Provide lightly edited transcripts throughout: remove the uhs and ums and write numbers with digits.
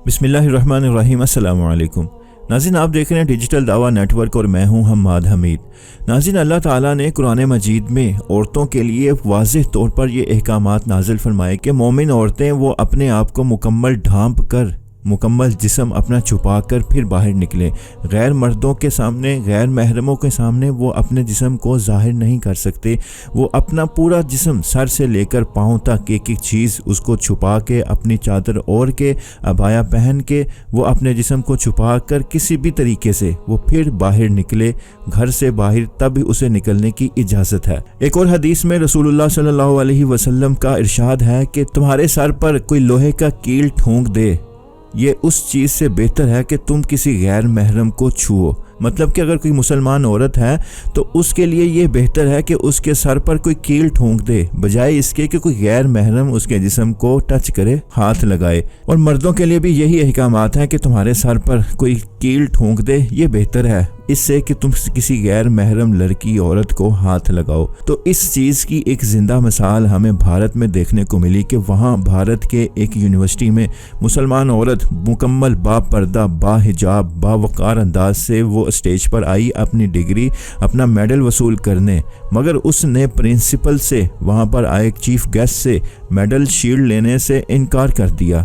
بسم اللہ الرحمن الرحیم۔ السلام علیکم ناظرین، آپ دیکھ رہے ہیں ڈیجیٹل دعویٰ نیٹ ورک اور میں ہوں حماد حمید۔ ناظرین، اللہ تعالیٰ نے قرآن مجید میں عورتوں کے لیے واضح طور پر یہ احکامات نازل فرمائے کہ مومن عورتیں وہ اپنے آپ کو مکمل ڈھانپ کر، مکمل جسم اپنا چھپا کر پھر باہر نکلیں۔ غیر مردوں کے سامنے، غیر محرموں کے سامنے وہ اپنے جسم کو ظاہر نہیں کر سکتے۔ وہ اپنا پورا جسم سر سے لے کر پاؤں تک ایک ایک چیز اس کو چھپا کے، اپنی چادر اوڑھ کے، عبایا پہن کے، وہ اپنے جسم کو چھپا کر کسی بھی طریقے سے وہ پھر باہر نکلے گھر سے باہر، تب اسے نکلنے کی اجازت ہے۔ ایک اور حدیث میں رسول اللہ صلی اللہ علیہ وسلم کا ارشاد ہے کہ تمہارے سر پر کوئی لوہے کا کیل ٹھونک دے، یہ اس چیز سے بہتر ہے کہ تم کسی غیر محرم کو چھوؤ۔ مطلب کہ اگر کوئی مسلمان عورت ہے تو اس کے لیے یہ بہتر ہے کہ اس کے سر پر کوئی کیل ٹھونک دے، بجائے اس کے کہ کوئی غیر محرم اس کے جسم کو ٹچ کرے، ہاتھ لگائے۔ اور مردوں کے لیے بھی یہی احکامات ہیں کہ تمہارے سر پر کوئی کیل ٹھونک دے، یہ بہتر ہے اس سے کہ تم کسی غیر محرم لڑکی عورت کو ہاتھ لگاؤ۔ تو اس چیز کی ایک زندہ مثال ہمیں بھارت میں دیکھنے کو ملی کہ وہاں بھارت کے ایک یونیورسٹی میں مسلمان عورت مکمل با پردہ، با حجاب، با وقار انداز سے وہ اسٹیج پر آئی اپنی ڈگری، اپنا میڈل وصول کرنے، مگر اس نے پرنسپل سے، وہاں پر آئے چیف گیسٹ سے میڈل شیلڈ لینے سے انکار کر دیا۔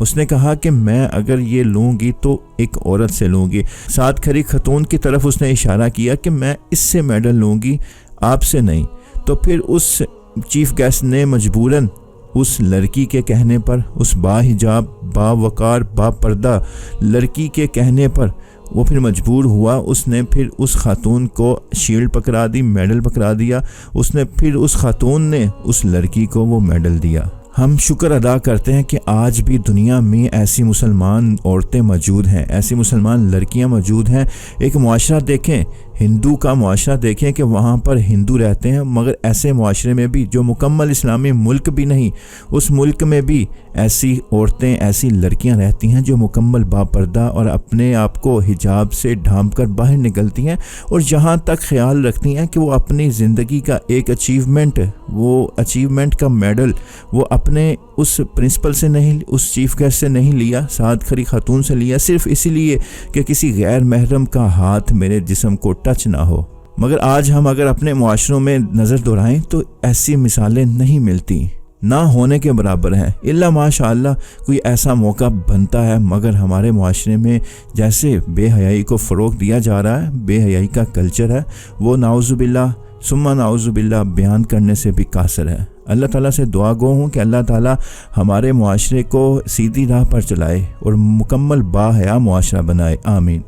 اس نے کہا کہ میں اگر یہ لوں گی تو ایک عورت سے لوں گی۔ ساتھ کھڑی خاتون کی طرف اس نے اشارہ کیا کہ میں اس سے میڈل لوں گی، آپ سے نہیں۔ تو پھر اس چیف گیسٹ نے مجبوراً اس لڑکی کے کہنے پر، اس با حجاب، با وقار، با پردہ لڑکی کے کہنے پر وہ پھر مجبور ہوا، اس نے پھر اس خاتون کو شیلڈ پکڑا دی، میڈل پکڑا دیا۔ اس نے پھر اس خاتون نے اس لڑکی کو وہ میڈل دیا۔ ہم شکر ادا کرتے ہیں کہ آج بھی دنیا میں ایسی مسلمان عورتیں موجود ہیں، ایسی مسلمان لڑکیاں موجود ہیں۔ ایک معاشرہ دیکھیں، ہندو کا معاشرہ دیکھیں کہ وہاں پر ہندو رہتے ہیں، مگر ایسے معاشرے میں بھی جو مکمل اسلامی ملک بھی نہیں، اس ملک میں بھی ایسی عورتیں، ایسی لڑکیاں رہتی ہیں جو مکمل باپردہ اور اپنے آپ کو حجاب سے ڈھانپ کر باہر نکلتی ہیں، اور جہاں تک خیال رکھتی ہیں کہ وہ اپنی زندگی کا ایک وہ اچیومنٹ کا میڈل وہ اپنے اس پرنسپل سے نہیں، اس چیف گیسٹ سے نہیں لیا، ساتھ کھڑی خاتون سے لیا، صرف اسی لیے کہ کسی غیر محرم کا ہاتھ میرے جسم کو ٹچ نہ ہو۔ مگر آج ہم اگر اپنے معاشروں میں نظر دہرائیں تو ایسی مثالیں نہیں ملتی، نہ ہونے کے برابر ہیں، الا ماشاء اللہ کوئی ایسا موقع بنتا ہے۔ مگر ہمارے معاشرے میں جیسے بے حیائی کو فروغ دیا جا رہا ہے، بے حیائی کا کلچر ہے، وہ نعوذ باللہ ثم نعوذ باللہ بیان کرنے سے بھی قاصر ہے۔ اللہ تعالیٰ سے دعا گو ہوں کہ اللہ تعالیٰ ہمارے معاشرے کو سیدھی راہ پر چلائے اور مکمل با حیا معاشرہ بنائے، آمین۔